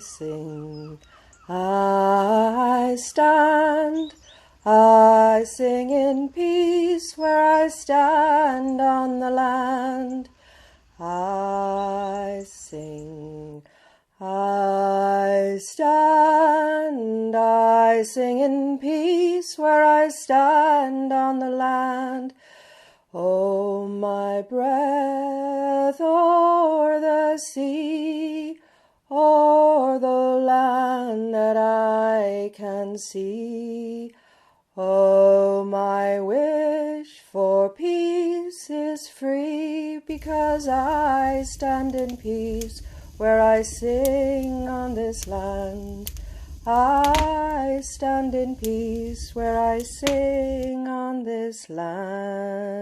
sing. I stand, I sing in peace where I stand on the land. I sing, I stand, I sing in peace where I stand on the land. Oh, my breath o'er the sea, o'er the land that I can see. Oh, my wish for peace is free, because I stand in peace where I sing on this land. I stand in peace where I sing on this land.